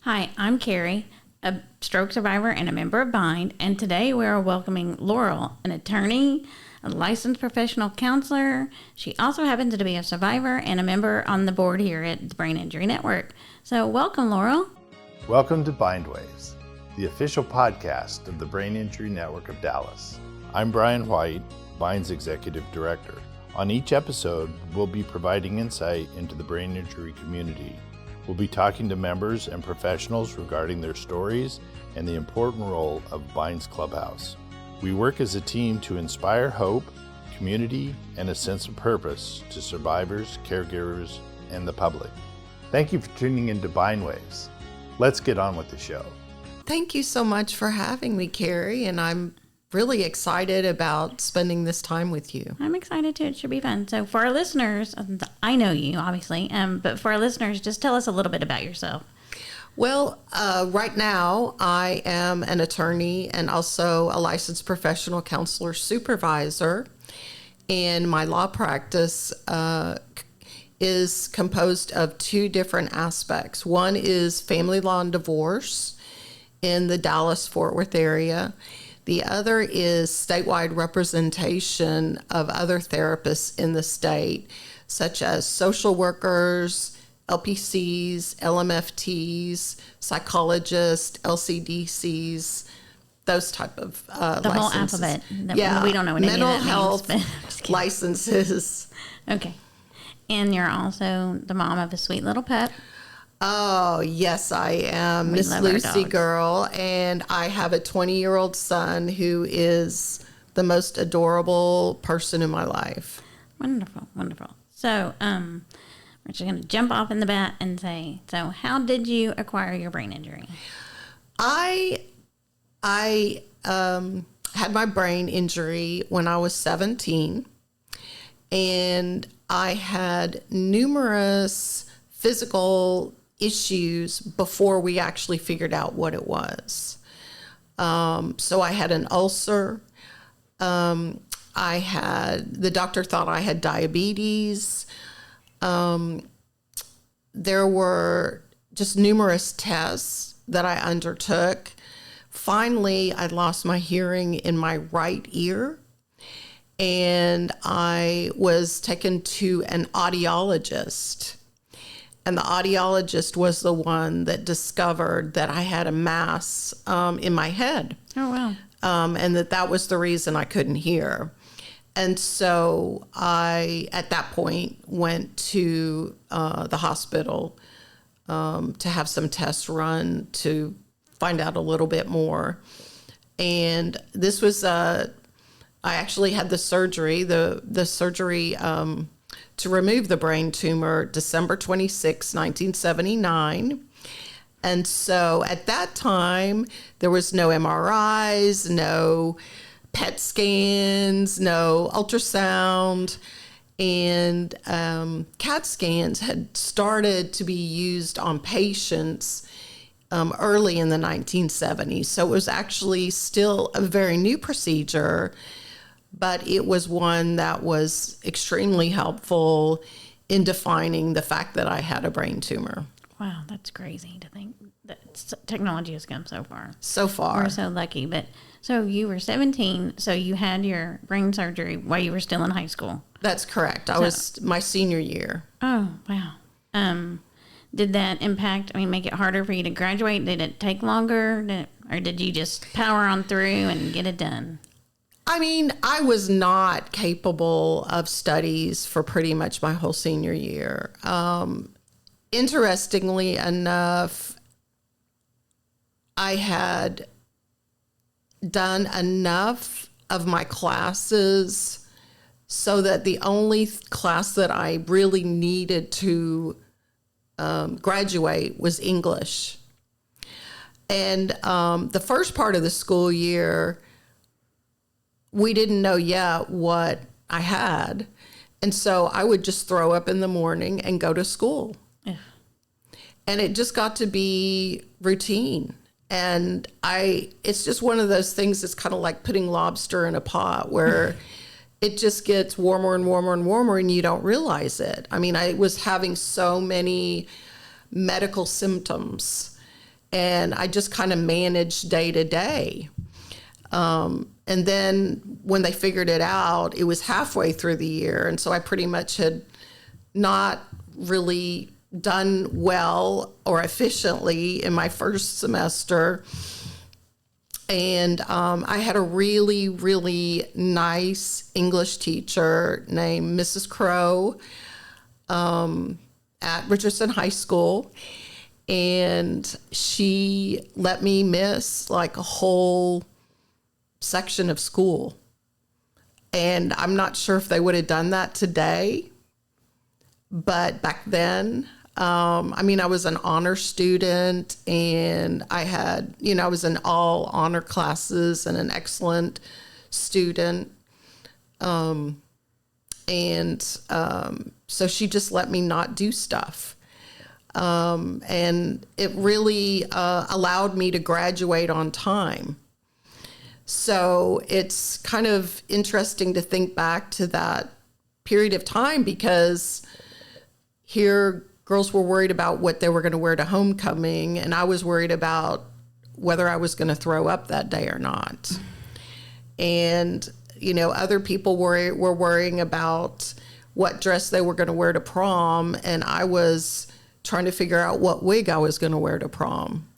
Hi, I'm Carrie, a stroke survivor and a member of Bind, and today we are welcoming Laurel, an attorney, a licensed professional counselor. She also happens to be a survivor and a member on the board here at the Brain Injury Network. So welcome, Laurel. Welcome to Bindwaves, the official podcast of the Brain Injury Network of Dallas. I'm Brian White, Bind's Executive Director. On each episode, we'll be providing insight into the brain injury community. We'll be talking to members and professionals regarding their stories and the important role of Bind's Clubhouse. We work as a team to inspire hope, community, and a sense of purpose to survivors, caregivers, and the public. Thank you for tuning into Bindwaves. Let's get on with the show. Thank you so much for having me, Carrie, and I'm really excited about spending this time with you. I'm excited too. It should be fun. So for our listeners, I know you, obviously, but for our listeners, just tell us a little bit about yourself. Well, right now, I am an attorney and also a licensed professional counselor supervisor, and my law practice is composed of two different aspects. One is family law and divorce in the Dallas-Fort Worth area. The other is statewide representation of other therapists in the state, such as social workers, LPCs, LMFTs, psychologists, LCDCs, those type of the licenses. whole alphabet. Yeah, We don't know what any mental of that health means, but licenses. Okay. And you're also the mom of a sweet little pup. Oh, yes, I am. We Miss love our Lucy dogs. girl, and I have a 20-year-old son who is the most adorable person in my life. Wonderful, wonderful. So, we're just going to jump off in the bat and say, so how did you acquire your brain injury? I had my brain injury when I was 17, and I had numerous physical issues before we actually figured out what it was. So I had an ulcer. The doctor thought I had diabetes. There were just numerous tests that I undertook. Finally, I lost my hearing in my right ear, and I was taken to an audiologist. And the audiologist was the one that discovered that I had a mass in my head. Oh, wow. And that was the reason I couldn't hear. And so I, at that point, went to the hospital to have some tests run to find out a little bit more. And this was, I actually had the surgery, the surgery to remove the brain tumor December 26, 1979. And so at that time, there was no MRIs, no PET scans, no ultrasound, and CAT scans had started to be used on patients early in the 1970s. So it was actually still a very new procedure, but it was one that was extremely helpful in defining the fact that I had a brain tumor. Wow, that's crazy to think that technology has come so far. So far. We're so lucky. But so you were 17, so you had your brain surgery while you were still in high school. That's correct. I was my senior year. Oh, wow. Did that impact, make it harder for you to graduate? Did it take longer? Or did you just power on through and get it done? I was not capable of studies for pretty much my whole senior year. Interestingly enough, I had done enough of my classes so that the only class that I really needed to graduate was English. And the first part of the school year, we didn't know yet what I had. And so I would just throw up in the morning and go to school. Yeah. And it just got to be routine. And it's just one of those things that's kind of like putting lobster in a pot where it just gets warmer and warmer and warmer and you don't realize it. I was having so many medical symptoms and I just kind of managed day to day. And then when they figured it out, it was halfway through the year. And so I pretty much had not really done well or efficiently in my first semester. And I had a really, really nice English teacher named Mrs. Crow at Richardson High School. And she let me miss like a whole section of school. And I'm not sure if they would have done that today. But back then, I was an honor student, and I had, I was in all honor classes and an excellent student. So she just let me not do stuff. And it really allowed me to graduate on time. So it's kind of interesting to think back to that period of time, because here girls were worried about what they were going to wear to homecoming, and I was worried about whether I was going to throw up that day or not. And, other people were worrying about what dress they were going to wear to prom, and I was trying to figure out what wig I was going to wear to prom.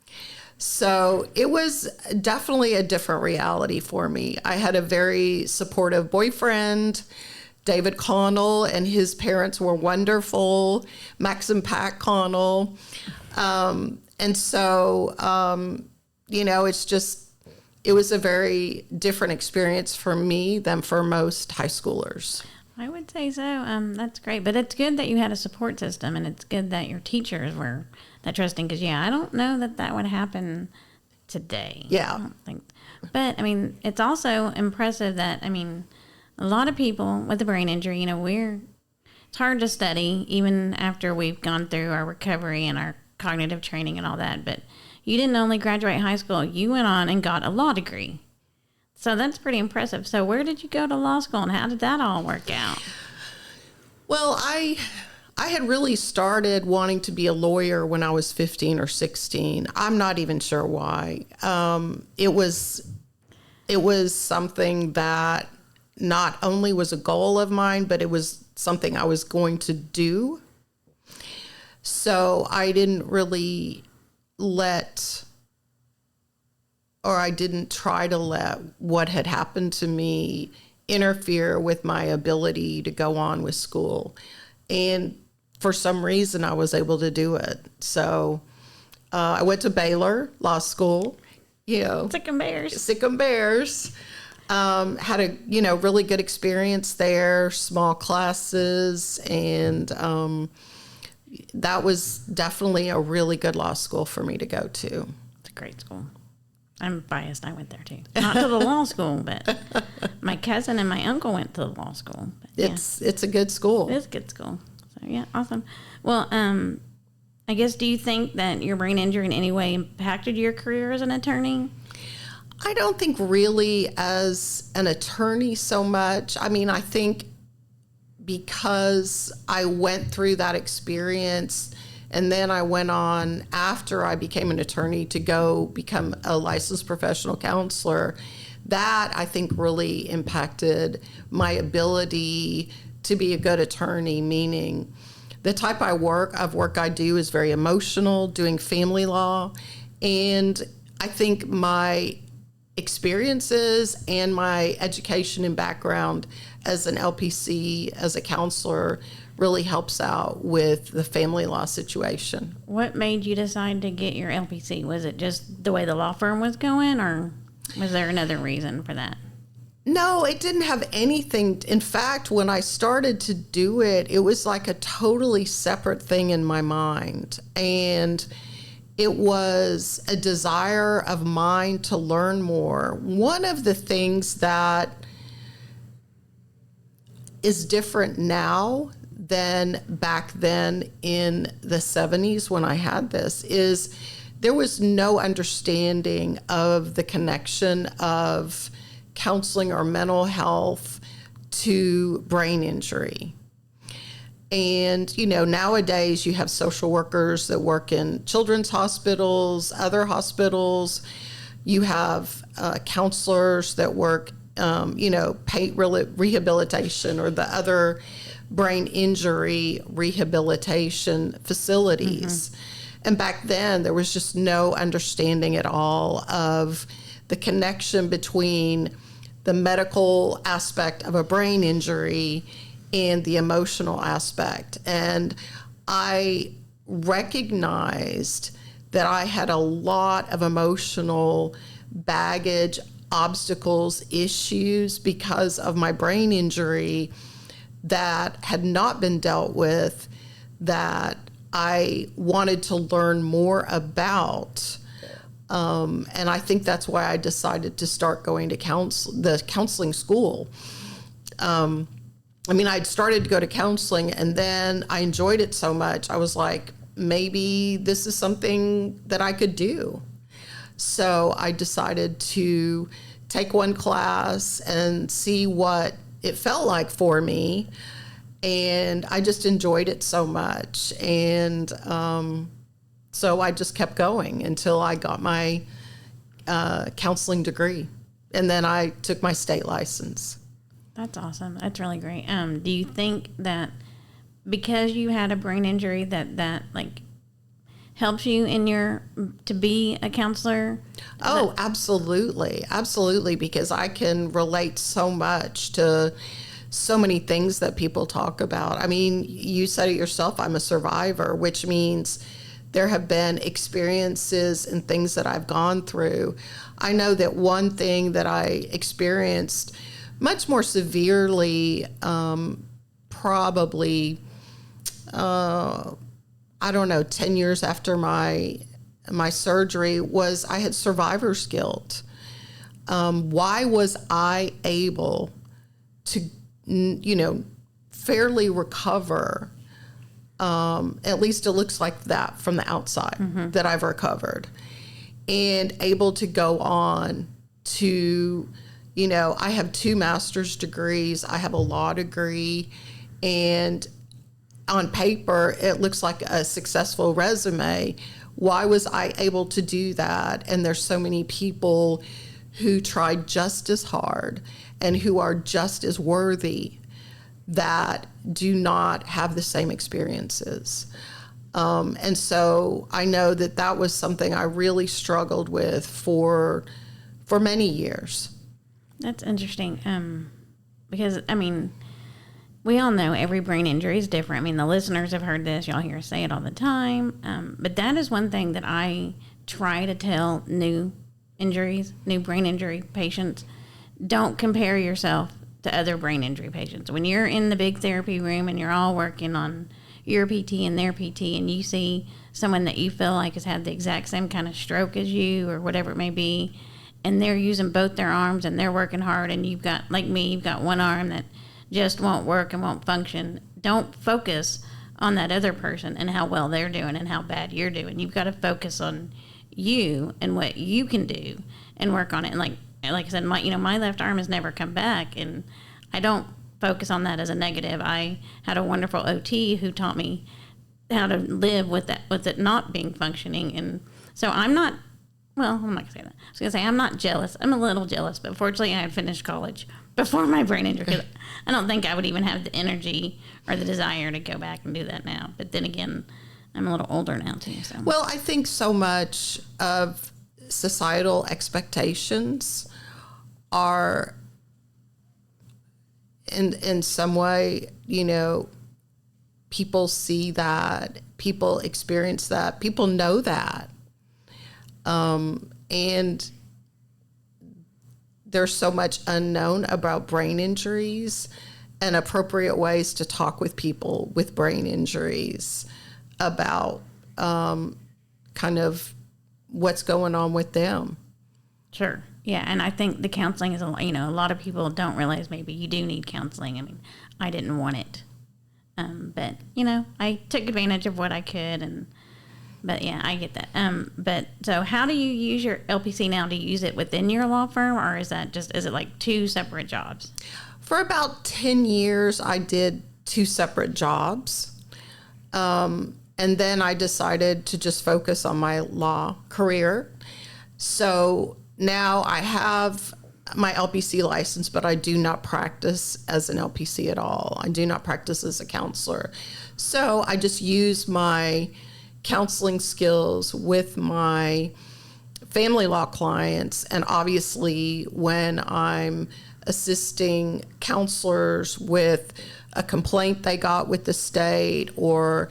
So it was definitely a different reality for me. I had a very supportive boyfriend, David Connell, and his parents were wonderful, Max and Pat Connell. And so, it was a very different experience for me than for most high schoolers. I would say so. That's great. But it's good that you had a support system, and it's good that your teachers were that trusting, because, I don't know that would happen today. Yeah. I don't think. But, it's also impressive that, a lot of people with a brain injury, it's hard to study even after we've gone through our recovery and our cognitive training and all that. But you didn't only graduate high school, you went on and got a law degree. So that's pretty impressive. So where did you go to law school, and how did that all work out? Well, I had really started wanting to be a lawyer when I was 15 or 16. I'm not even sure why. It was something that not only was a goal of mine, but it was something I was going to do. So I didn't really I didn't try to let what had happened to me interfere with my ability to go on with school. And for some reason, I was able to do it. So I went to Baylor Law School, Sick and Bears. Had a, really good experience there, small classes, and that was definitely a really good law school for me to go to. It's a great school. I'm biased. I went there too. Not to the law school, but my cousin and my uncle went to the law school. But it's a good school. It is a good school. So yeah, awesome. Well, I guess, do you think that your brain injury in any way impacted your career as an attorney? I don't think really as an attorney so much. I think because I went through that experience, and then I went on after I became an attorney to go become a licensed professional counselor. That, I think, really impacted my ability to be a good attorney, meaning the type of work I do is very emotional, doing family law. And I think my experiences and my education and background as an LPC, as a counselor, really helps out with the family law situation. What made you decide to get your LPC? Was it just the way the law firm was going, or was there another reason for that? No, it didn't have anything. In fact, when I started to do it, it was like a totally separate thing in my mind. And it was a desire of mine to learn more. One of the things that is different now than back then in the 70s when I had this is there was no understanding of the connection of counseling or mental health to brain injury. And, nowadays you have social workers that work in children's hospitals, other hospitals. You have counselors that work, pain rehabilitation or the other brain injury rehabilitation facilities. And back then, there was just no understanding at all of the connection between the medical aspect of a brain injury and the emotional aspect. And I recognized that I had a lot of emotional baggage, obstacles, issues because of my brain injury that had not been dealt with, that I wanted to learn more about. And I think that's why I decided to start going to the counseling school. I'd started to go to counseling, and then I enjoyed it so much. I was like, maybe this is something that I could do. So I decided to take one class and see what it felt like for me. And I just enjoyed it so much. And so I just kept going until I got my counseling degree. And then I took my state license. That's awesome. That's really great. Do you think that because you had a brain injury that like helps you to be a counselor? Oh, absolutely. Absolutely. Because I can relate so much to so many things that people talk about. I mean, you said it yourself, I'm a survivor, which means there have been experiences and things that I've gone through. I know that one thing that I experienced much more severely, probably, 10 years after my surgery, was I had survivor's guilt. Why was I able to, fairly recover? At least it looks like that from the outside, that I've recovered, and able to go on to, I have 2 master's degrees, I have a law degree, and on paper, it looks like a successful resume. Why was I able to do that? And there's so many people who tried just as hard and who are just as worthy that do not have the same experiences. And so I know that was something I really struggled with for many years. That's interesting. Because, we all know every brain injury is different. The listeners have heard this. Y'all hear us say it all the time. But that is one thing that I try to tell new brain injury patients. Don't compare yourself to other brain injury patients. When you're in the big therapy room and you're all working on your PT and their PT, and you see someone that you feel like has had the exact same kind of stroke as you or whatever it may be, and they're using both their arms and they're working hard, and you've got, like me, you've got one arm that just won't work and won't function. Don't focus on that other person and how well they're doing and how bad you're doing. You've got to focus on you and what you can do and work on it. And like I said, my left arm has never come back, and I don't focus on that as a negative. I had a wonderful OT who taught me how to live with it not being functioning. And so I'm not going to say that. I was going to say I'm not jealous. I'm a little jealous, but fortunately I had finished college before my brain injury, because I don't think I would even have the energy or the desire to go back and do that now. But then again, I'm a little older now too. So. Well, I think so much of societal expectations are in some way, people see that, people experience that, people know that. And there's so much unknown about brain injuries and appropriate ways to talk with people with brain injuries about kind of what's going on with them. Sure. Yeah, and I think the counseling is a lot of people don't realize maybe you do need counseling. I didn't want it. But, I took advantage of what I could, but yeah, I get that. But so how do you use your LPC now? Do you use it within your law firm, or is it like 2 separate jobs? For about 10 years, I did 2 separate jobs. And then I decided to just focus on my law career. So now I have my LPC license, but I do not practice as an LPC at all. I do not practice as a counselor. So I just use my counseling skills with my family law clients. And obviously, when I'm assisting counselors with a complaint they got with the state, or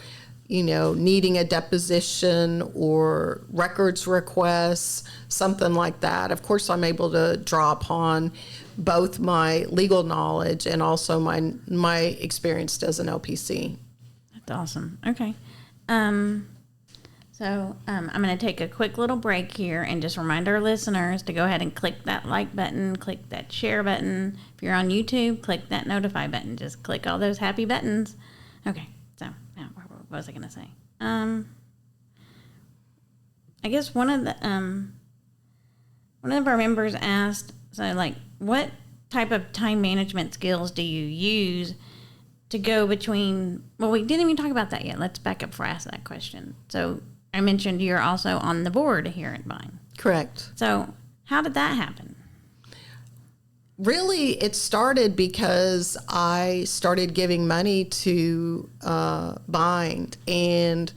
needing a deposition or records requests, something like that. Of course, I'm able to draw upon both my legal knowledge and also my experience as an LPC. That's awesome. Okay. I'm going to take a quick little break here and just remind our listeners to go ahead and click that like button, click that share button. If you're on YouTube, click that notify button. Just click all those happy buttons. Okay. So, now, what was I going to say? I guess one of our members asked, what type of time management skills do you use to go between? Well, we didn't even talk about that yet. Let's back up before I ask that question. So I mentioned you're also on the board here at Bind. Correct. So how did that happen? Really, it started because I started giving money to Bind, and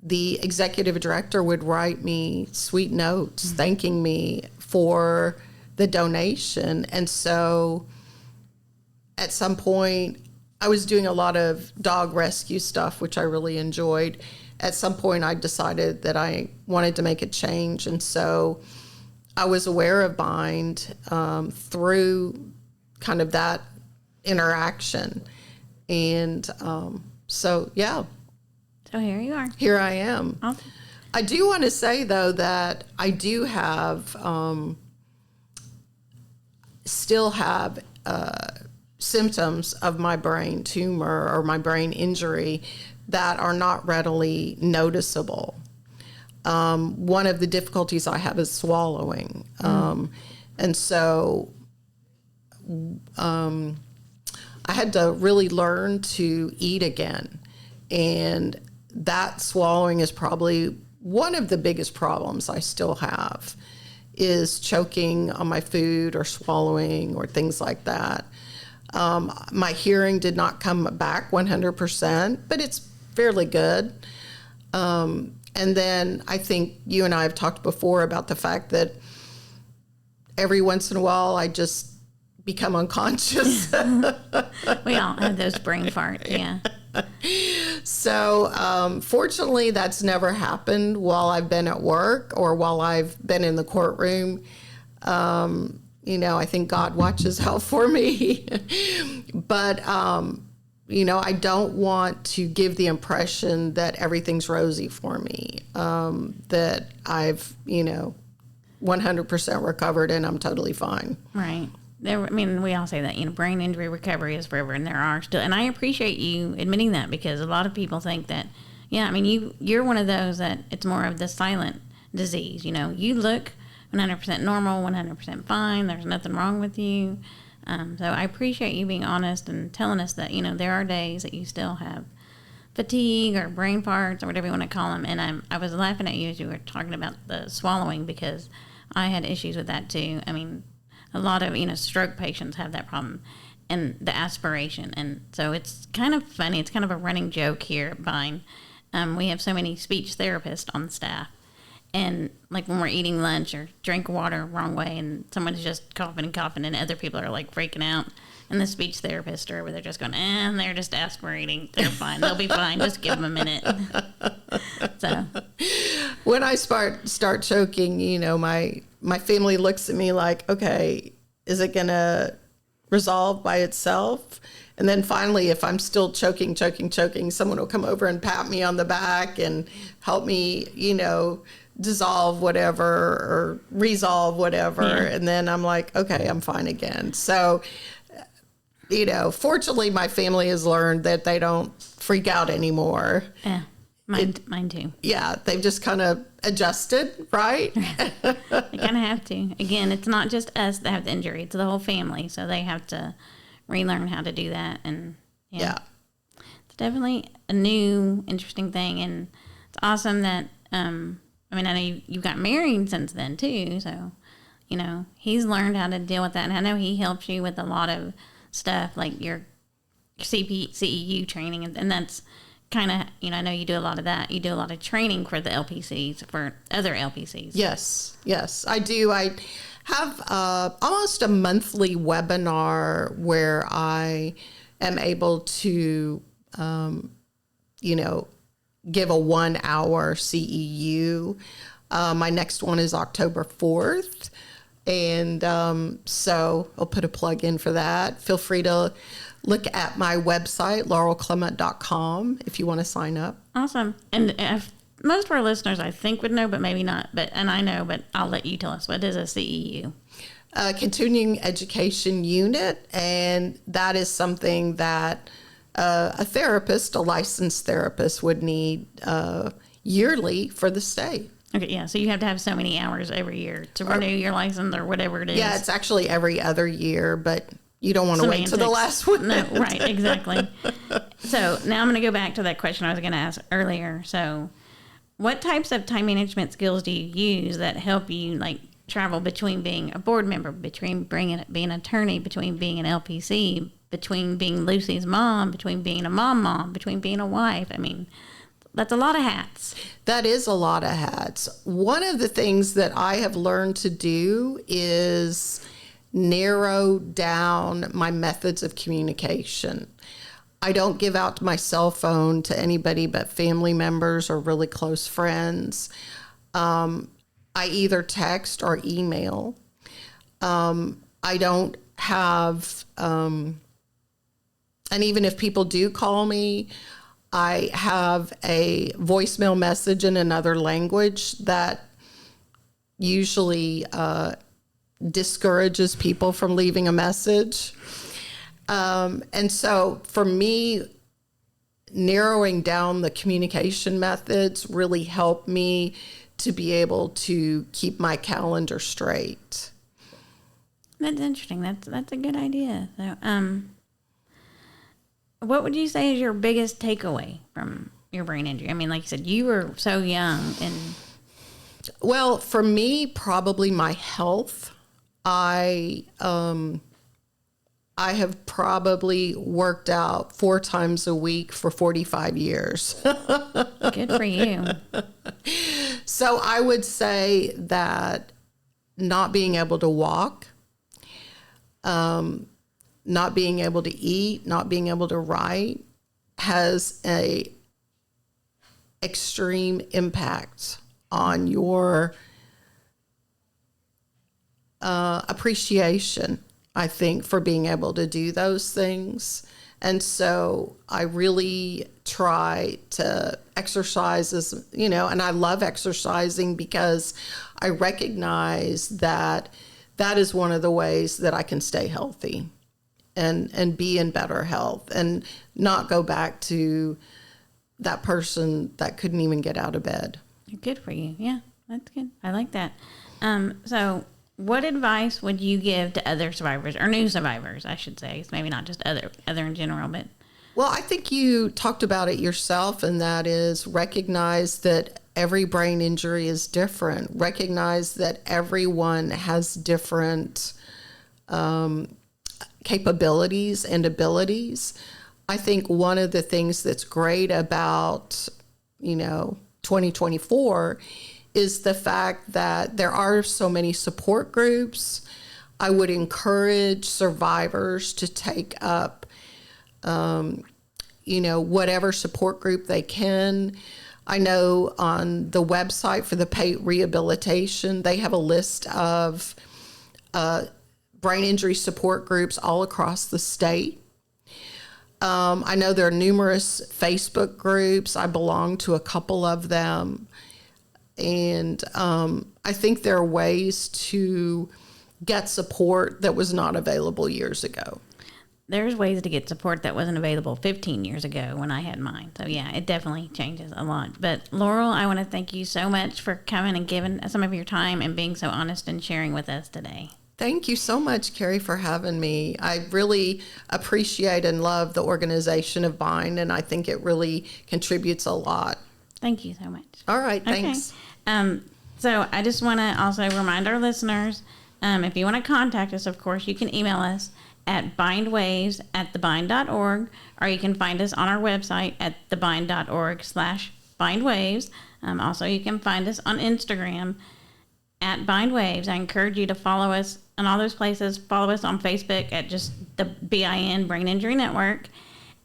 the executive director would write me sweet notes thanking me for the donation. And so at some point, I was doing a lot of dog rescue stuff, which I really enjoyed. At some point, I decided that I wanted to make a change. And so I was aware of Bind through kind of that interaction. And so, yeah. So here you are. Here I am. Awesome. I do want to say, though, that I do have, still have symptoms of my brain tumor or my brain injury that are not readily noticeable. One of the difficulties I have is swallowing. And so I had to really learn to eat again. And that swallowing is probably one of the biggest problems I still have, is choking on my food or swallowing or things like that. My hearing did not come back 100%, but it's fairly good. And then I think you and I have talked before about the fact that every once in a while I just become unconscious. We all have those brain farts, yeah. So fortunately, that's never happened while I've been at work or while I've been in the courtroom. I think God watches out for me. But, I don't want to give the impression that everything's rosy for me, that I've, 100% recovered and I'm totally fine. Right. We all say that, brain injury recovery is forever, and there are still, and I appreciate you admitting that, because a lot of people think that, you're one of those that it's more of the silent disease. You look 100% normal, 100% fine. There's nothing wrong with you. So I appreciate you being honest and telling us that, there are days that you still have fatigue or brain farts or whatever you want to call them. And I was laughing at you as you were talking about the swallowing, because I had issues with that too. A lot of, stroke patients have that problem, and the aspiration. And so it's kind of funny. It's kind of a running joke here at Bind. We have so many speech therapists on staff. And like when we're eating lunch or drink water wrong way and someone's just coughing and other people are like freaking out. And the speech therapists are over there just going, they're just aspirating. They're fine. They'll be fine. Just give them a minute. So when I start choking, my family looks at me like, okay, is it going to resolve by itself? And then finally, if I'm still choking, someone will come over and pat me on the back and help me, dissolve whatever or resolve whatever. Yeah. And then I'm like, okay, I'm fine again. So, fortunately, my family has learned that they don't freak out anymore. Yeah. Mine too. Yeah, they've just kind of adjusted, right? They kind of have to. Again, it's not just us that have the injury; it's the whole family. So they have to relearn how to do that. And Yeah. It's definitely a new, interesting thing, and it's awesome that, I mean, I know you've got married since then, too, so, he's learned how to deal with that, and I know he helps you with a lot of stuff, like your CEU training, and that's kind of, I know you do a lot of that. You do a lot of training for the LPCs, for other LPCs. Yes, I do. I have almost a monthly webinar where I am able to, give a 1 hour CEU. My next one is October 4th. And so I'll put a plug in for that. Feel free to look at my website, laurelclement.com, if you want to sign up. Awesome. And most of our listeners, I think, would know, but maybe not. And I know, but I'll let you tell us. What is a CEU? Continuing Education Unit. And that is something that a licensed therapist would need yearly for the state. Okay, yeah. So you have to have so many hours every year to renew your license or whatever it is. Yeah, it's actually every other year, but you don't want to wait till the last one. No, right, exactly. So now I'm going to go back to that question I was going to ask earlier. So what types of time management skills do you use that help you, like, travel between being a board member, between being an attorney, between being an LPC, between being Lucy's mom, between being a mom, between being a wife? I mean, that's a lot of hats. That is a lot of hats. One of the things that I have learned to do is narrow down my methods of communication. I don't give out my cell phone to anybody but family members or really close friends. I either text or email. I don't have, and even if people do call me, I have a voicemail message in another language that usually discourages people from leaving a message. And so for me, narrowing down the communication methods really helped me to be able to keep my calendar straight. That's interesting. That's a good idea. So, what would you say is your biggest takeaway from your brain injury? I mean, like you said, you were so young. Well, for me, probably my health. I have probably worked out 4 times a week for 45 years. Good for you. So I would say that not being able to walk, not being able to eat, not being able to write has a extreme impact on your appreciation, I think, for being able to do those things. And so I really try to exercise and I love exercising because I recognize that that is one of the ways that I can stay healthy and be in better health and not go back to that person that couldn't even get out of bed. Good for you. Yeah, that's good. I like that. So what advice would you give to other survivors, or new survivors, I should say? It's maybe not just other in general, but... Well, I think you talked about it yourself, and that is recognize that every brain injury is different. Recognize that everyone has different capabilities and abilities. I think one of the things that's great about, 2024 is the fact that there are so many support groups. I would encourage survivors to take up, whatever support group they can. I know on the website for the paid rehabilitation, they have a list of brain injury support groups all across the state. I know there are numerous Facebook groups. I belong to a couple of them. And I think there are ways to get support that was not available years ago. There's ways to get support that wasn't available 15 years ago when I had mine. So, yeah, it definitely changes a lot. But, Laurel, I want to thank you so much for coming and giving some of your time and being so honest and sharing with us today. Thank you so much, Carrie, for having me. I really appreciate and love the organization of Bind, and I think it really contributes a lot. Thank you so much. All right, thanks. Okay. So I just want to also remind our listeners, if you want to contact us, of course, you can email us at bindwaves@thebind.org, or you can find us on our website at thebind.org/bindwaves. Also, you can find us on Instagram at bindwaves. I encourage you to follow us on all those places. Follow us on Facebook at just the BIN, Brain Injury Network.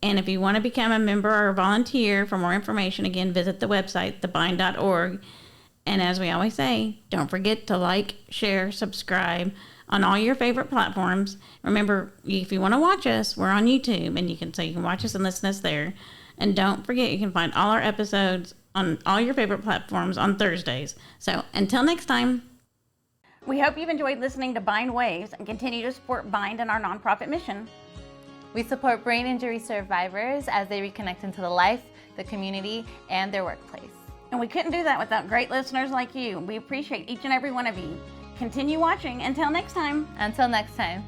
And if you want to become a member or a volunteer, for more information, again, visit the website, thebind.org. And as we always say, don't forget to like, share, subscribe on all your favorite platforms. Remember, if you want to watch us, we're on YouTube, and you can watch us and listen to us there. And don't forget, you can find all our episodes on all your favorite platforms on Thursdays. So until next time. We hope you've enjoyed listening to Bind Waves and continue to support Bind and our nonprofit mission. We support brain injury survivors as they reconnect into the life, the community, and their workplace. And we couldn't do that without great listeners like you. We appreciate each and every one of you. Continue watching. Until next time. Until next time.